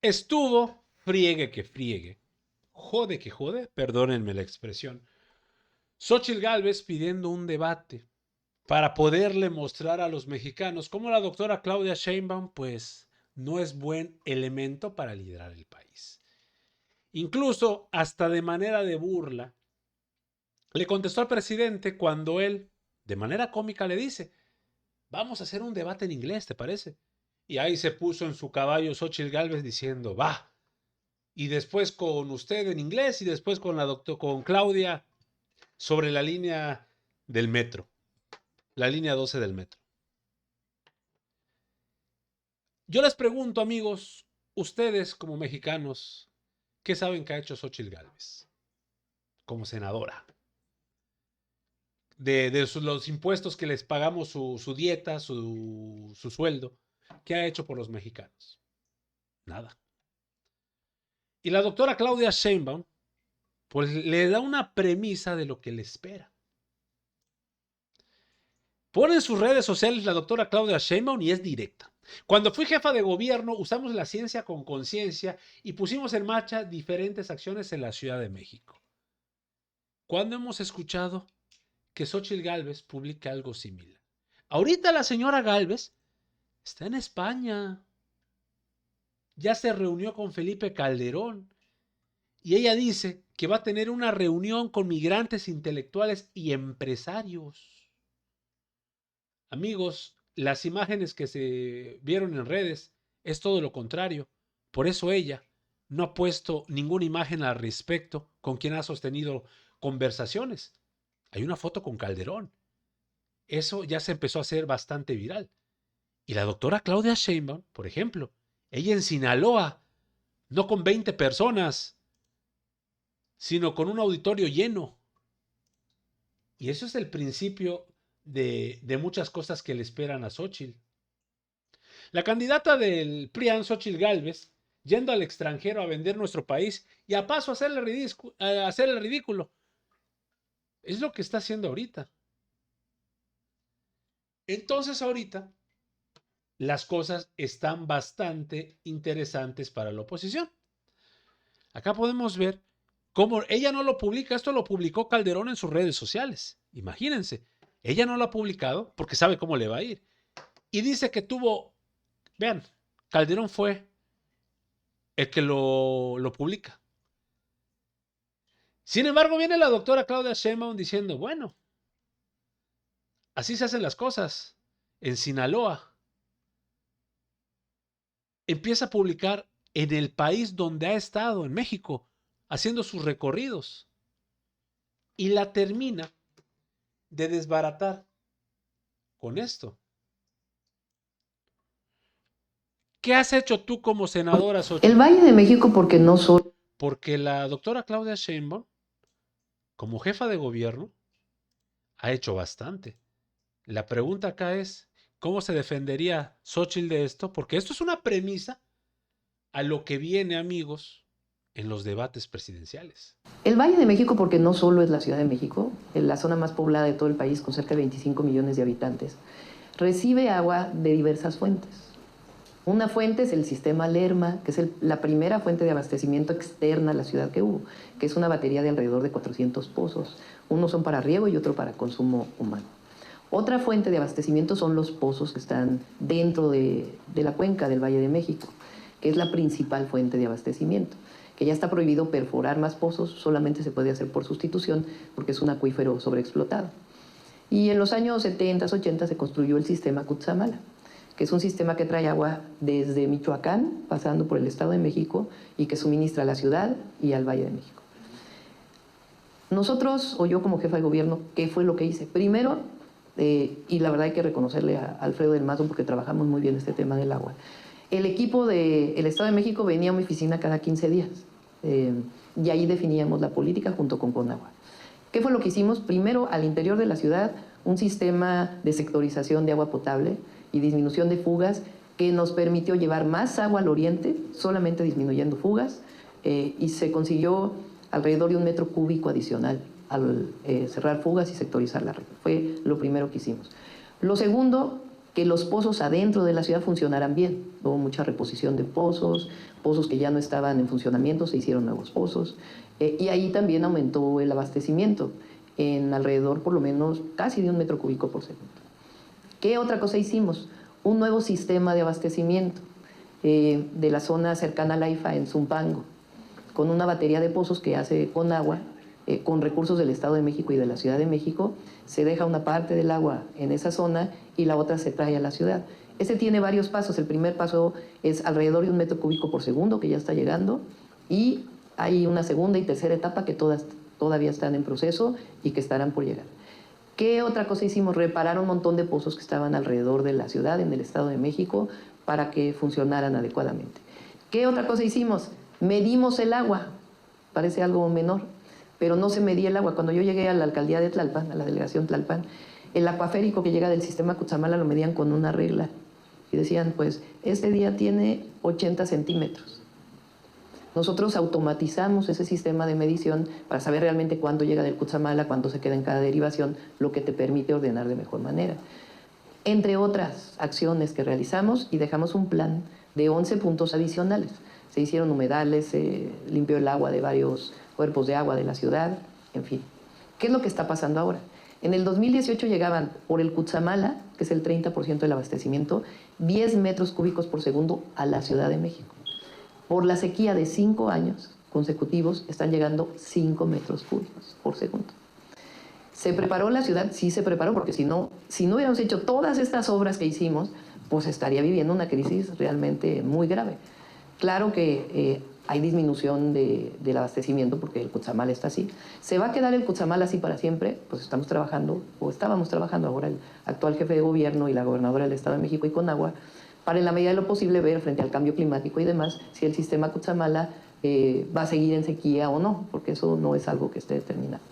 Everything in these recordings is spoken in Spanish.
Estuvo friegue que friegue, jode que jode, perdónenme la expresión, Xóchitl Gálvez pidiendo un debate para poderle mostrar a los mexicanos cómo la doctora Claudia Sheinbaum pues no es buen elemento para liderar el país. Incluso hasta de manera de burla le contestó al presidente cuando él, de manera cómica, le dice: vamos a hacer un debate en inglés, ¿te parece? Y ahí se puso en su caballo Xóchitl Gálvez diciendo: va. Y después con usted en inglés y después con la con Claudia sobre la línea del metro, la línea 12 del metro. Yo les pregunto, amigos, ustedes como mexicanos, ¿qué saben que ha hecho Xóchitl Gálvez como senadora? Los impuestos que les pagamos, su dieta, su sueldo, ¿qué ha hecho por los mexicanos? Nada. Y la doctora Claudia Sheinbaum, pues le da una premisa de lo que le espera. Pone en sus redes sociales la doctora Claudia Sheinbaum y es directa. Cuando fui jefa de gobierno, usamos la ciencia con conciencia y pusimos en marcha diferentes acciones en la Ciudad de México. ¿Cuándo hemos escuchado que Xóchitl Gálvez publique algo similar? Ahorita la señora Gálvez está en España. Ya se reunió con Felipe Calderón y ella dice que va a tener una reunión con migrantes intelectuales y empresarios. Amigos, las imágenes que se vieron en redes es todo lo contrario. Por eso ella no ha puesto ninguna imagen al respecto con quien ha sostenido conversaciones. Hay una foto con Calderón. Eso ya se empezó a hacer bastante viral. Y la doctora Claudia Sheinbaum, por ejemplo, ella en Sinaloa, no con 20 personas, sino con un auditorio lleno. Y eso es el principio de muchas cosas que le esperan a Xóchitl. La candidata del PRIAN, Xóchitl Gálvez, yendo al extranjero a vender nuestro país y a paso a hacerle ridículo. Es lo que está haciendo ahorita. Entonces ahorita las cosas están bastante interesantes para la oposición. Acá podemos ver cómo ella no lo publica, esto lo publicó Calderón en sus redes sociales. Imagínense, ella no lo ha publicado porque sabe cómo le va a ir. Y dice que tuvo, vean, Calderón fue el que lo publica. Sin embargo, viene la doctora Claudia Sheinbaum diciendo: bueno, así se hacen las cosas. En Sinaloa empieza a publicar en el país donde ha estado, en México, haciendo sus recorridos. Y la termina de desbaratar con esto. ¿Qué has hecho tú como senadora, El Xochitl? Valle de México, porque no solo... Porque la doctora Claudia Sheinbaum, como jefa de gobierno, ha hecho bastante. La pregunta acá es, ¿cómo se defendería Xochitl de esto? Porque esto es una premisa a lo que viene, amigos, en los debates presidenciales. El Valle de México, porque no solo es la Ciudad de México, es la zona más poblada de todo el país, con cerca de 25 millones de habitantes, recibe agua de diversas fuentes. Una fuente es el sistema Lerma, que es la primera fuente de abastecimiento externa a la ciudad que hubo, que es una batería de alrededor de 400 pozos. Unos son para riego y otro para consumo humano. Otra fuente de abastecimiento son los pozos que están dentro de la cuenca del Valle de México, que es la principal fuente de abastecimiento, que ya está prohibido perforar más pozos, solamente se puede hacer por sustitución porque es un acuífero sobreexplotado. Y en los años 70, 80 se construyó el sistema Cutzamala, que es un sistema que trae agua desde Michoacán, pasando por el Estado de México, y que suministra a la ciudad y al Valle de México. Nosotros, o yo como jefa de gobierno, ¿qué fue lo que hice? Primero, y la verdad hay que reconocerle a Alfredo del Mazo porque trabajamos muy bien este tema del agua. El equipo del Estado de México venía a mi oficina cada 15 días y ahí definíamos la política junto con Conagua. ¿Qué fue lo que hicimos? Primero, al interior de la ciudad, un sistema de sectorización de agua potable y disminución de fugas que nos permitió llevar más agua al oriente, solamente disminuyendo fugas, y se consiguió alrededor de 1 metro cúbico adicional al cerrar fugas y sectorizar la red. Fue lo primero que hicimos. Lo segundo, que los pozos adentro de la ciudad funcionaran bien. Hubo mucha reposición de pozos, pozos que ya no estaban en funcionamiento, se hicieron nuevos pozos, y ahí también aumentó el abastecimiento en alrededor por lo menos casi de 1 metro cúbico por segundo. ¿Qué otra cosa hicimos? Un nuevo sistema de abastecimiento de la zona cercana a la IFA en Zumpango, con una batería de pozos que hace con agua, con recursos del Estado de México y de la Ciudad de México. Se deja una parte del agua en esa zona y la otra se trae a la ciudad. Ese tiene varios pasos. El primer paso es alrededor de 1 metro cúbico por segundo, que ya está llegando, y hay una segunda y tercera etapa que todavía están en proceso y que estarán por llegar. ¿Qué otra cosa hicimos? Reparar un montón de pozos que estaban alrededor de la ciudad, en el Estado de México, para que funcionaran adecuadamente. ¿Qué otra cosa hicimos? Medimos el agua. Parece algo menor, pero no se medía el agua. Cuando yo llegué a la alcaldía de Tlalpan, a la delegación Tlalpan, el acuaférico que llega del sistema Cutzamala lo medían con una regla. Y decían, pues, este día tiene 80 centímetros. Nosotros automatizamos ese sistema de medición para saber realmente cuánto llega del Cutzamala, cuánto se queda en cada derivación, lo que te permite ordenar de mejor manera. Entre otras acciones que realizamos, y dejamos un plan de 11 puntos adicionales. Se hicieron humedales, se limpió el agua de varios cuerpos de agua de la ciudad, en fin. ¿Qué es lo que está pasando ahora? En el 2018 llegaban por el Cutzamala, que es el 30% del abastecimiento, 10 metros cúbicos por segundo a la Ciudad de México. Por la sequía de 5 años consecutivos están llegando 5 metros cúbicos por segundo. ¿Se preparó la ciudad? Sí se preparó, porque si no hubiéramos hecho todas estas obras que hicimos, pues estaría viviendo una crisis realmente muy grave. Claro que hay disminución del abastecimiento porque el Cutzamala está así. ¿Se va a quedar el Cutzamala así para siempre? Pues estábamos trabajando ahora el actual jefe de gobierno y la gobernadora del Estado de México y Conagua, para en la medida de lo posible ver frente al cambio climático y demás si el sistema Cutzamala va a seguir en sequía o no, porque eso no es algo que esté determinado.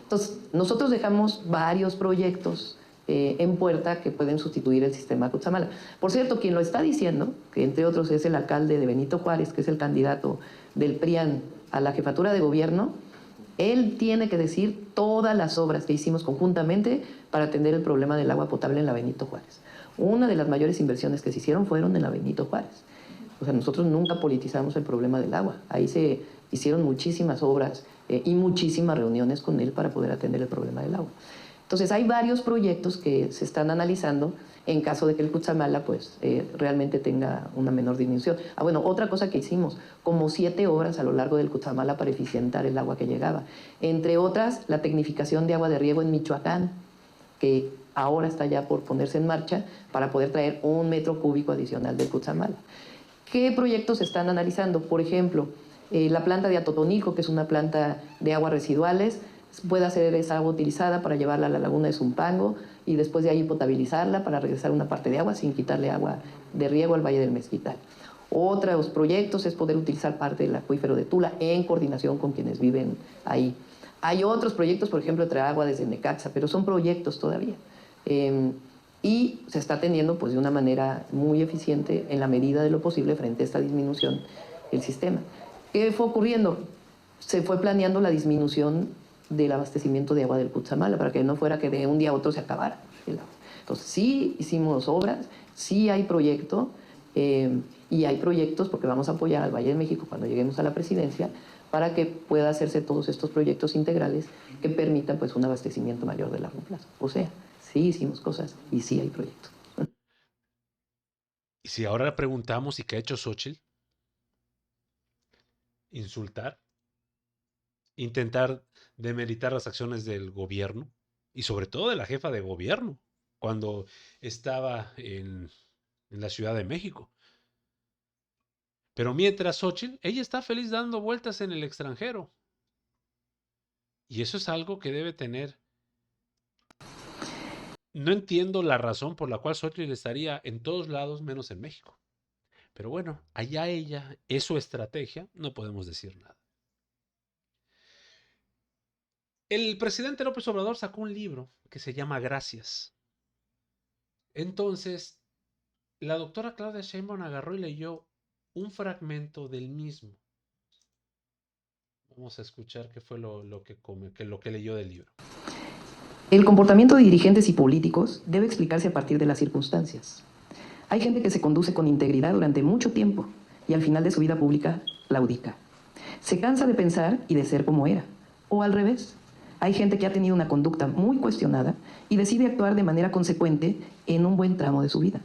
Entonces, nosotros dejamos varios proyectos en puerta que pueden sustituir el sistema Cutzamala. Por cierto, quien lo está diciendo, que entre otros es el alcalde de Benito Juárez, que es el candidato del PRIAN a la jefatura de gobierno, él tiene que decir todas las obras que hicimos conjuntamente para atender el problema del agua potable en la Benito Juárez. Una de las mayores inversiones que se hicieron fueron en la Benito Juárez. O sea, nosotros nunca politizamos el problema del agua. Ahí se hicieron muchísimas obras y muchísimas reuniones con él para poder atender el problema del agua. Entonces, hay varios proyectos que se están analizando en caso de que el Cutzamala pues, realmente tenga una menor disminución. Bueno, otra cosa que hicimos, como 7 obras a lo largo del Cutzamala para eficientar el agua que llegaba. Entre otras, la tecnificación de agua de riego en Michoacán, que ahora está ya por ponerse en marcha para poder traer 1 metro cúbico adicional del Cutzamala. ¿Qué proyectos se están analizando? Por ejemplo, la planta de Atotonilco, que es una planta de aguas residuales, puede hacer esa agua utilizada para llevarla a la laguna de Zumpango y después de ahí potabilizarla para regresar una parte de agua sin quitarle agua de riego al Valle del Mezquital. Otros proyectos es poder utilizar parte del acuífero de Tula en coordinación con quienes viven ahí. Hay otros proyectos, por ejemplo, traer agua desde Necaxa, pero son proyectos todavía. Y se está atendiendo pues, de una manera muy eficiente en la medida de lo posible frente a esta disminución del sistema. ¿Qué fue ocurriendo? Se fue planeando la disminución del abastecimiento de agua del Cutzamala para que no fuera que de un día a otro se acabara el agua. Entonces sí hicimos obras, sí hay proyecto y hay proyectos porque vamos a apoyar al Valle de México cuando lleguemos a la presidencia para que pueda hacerse todos estos proyectos integrales que permitan pues, un abastecimiento mayor de largo plazo. O sea, sí hicimos cosas y sí hay proyectos. Y si ahora le preguntamos, ¿y qué ha hecho Xóchitl? Insultar, intentar demeritar las acciones del gobierno y sobre todo de la jefa de gobierno cuando estaba en la Ciudad de México. Pero mientras Xóchitl, ella está feliz dando vueltas en el extranjero. Y eso es algo que debe tener. No entiendo la razón por la cual Xóchitl estaría en todos lados menos en México. Pero bueno, allá ella, es su estrategia, no podemos decir nada. El presidente López Obrador sacó un libro que se llama Gracias. Entonces, la doctora Claudia Sheinbaum agarró y leyó un fragmento del mismo. Vamos a escuchar qué fue lo que leyó del libro. El comportamiento de dirigentes y políticos debe explicarse a partir de las circunstancias. Hay gente que se conduce con integridad durante mucho tiempo y al final de su vida pública claudica. Se cansa de pensar y de ser como era. O al revés, hay gente que ha tenido una conducta muy cuestionada y decide actuar de manera consecuente en un buen tramo de su vida.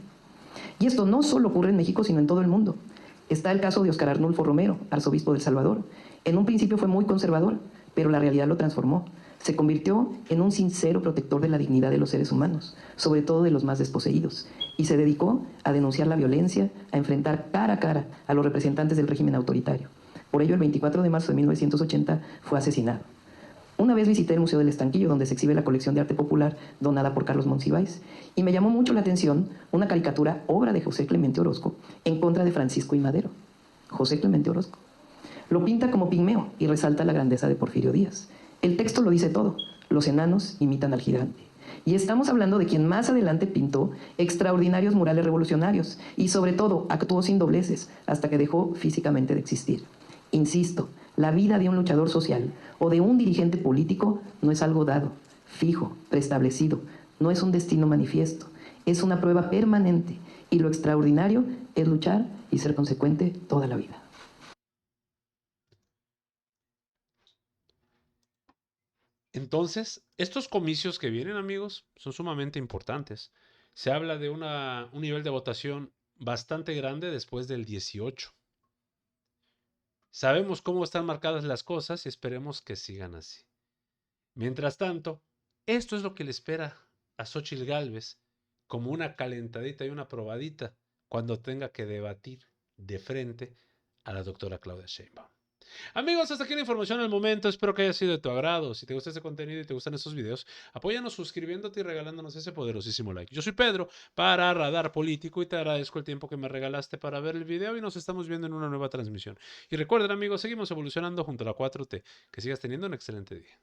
Y esto no solo ocurre en México, sino en todo el mundo. Está el caso de Óscar Arnulfo Romero, arzobispo de El Salvador. En un principio fue muy conservador, pero la realidad lo transformó. Se convirtió en un sincero protector de la dignidad de los seres humanos, sobre todo de los más desposeídos, y se dedicó a denunciar la violencia, a enfrentar cara a cara a los representantes del régimen autoritario. Por ello, el 24 de marzo de 1980 fue asesinado. Una vez visité el Museo del Estanquillo, donde se exhibe la colección de arte popular donada por Carlos Monsiváis, y me llamó mucho la atención una caricatura, obra de José Clemente Orozco, en contra de Francisco I. Madero. José Clemente Orozco lo pinta como pigmeo y resalta la grandeza de Porfirio Díaz. El texto lo dice todo: los enanos imitan al gigante. Y estamos hablando de quien más adelante pintó extraordinarios murales revolucionarios y sobre todo actuó sin dobleces hasta que dejó físicamente de existir. Insisto, la vida de un luchador social o de un dirigente político no es algo dado, fijo, preestablecido, no es un destino manifiesto, es una prueba permanente y lo extraordinario es luchar y ser consecuente toda la vida. Entonces, estos comicios que vienen, amigos, son sumamente importantes. Se habla de un nivel de votación bastante grande después del 18. Sabemos cómo están marcadas las cosas y esperemos que sigan así. Mientras tanto, esto es lo que le espera a Xóchitl Gálvez como una calentadita y una probadita cuando tenga que debatir de frente a la doctora Claudia Sheinbaum. Amigos, hasta aquí la información al momento. Espero que haya sido de tu agrado. Si te gusta este contenido y te gustan estos videos, apóyanos suscribiéndote y regalándonos ese poderosísimo like. Yo soy Pedro para Radar Político y te agradezco el tiempo que me regalaste para ver el video y nos estamos viendo en una nueva transmisión. Y recuerden, amigos, seguimos evolucionando junto a la 4T. Que sigas teniendo un excelente día.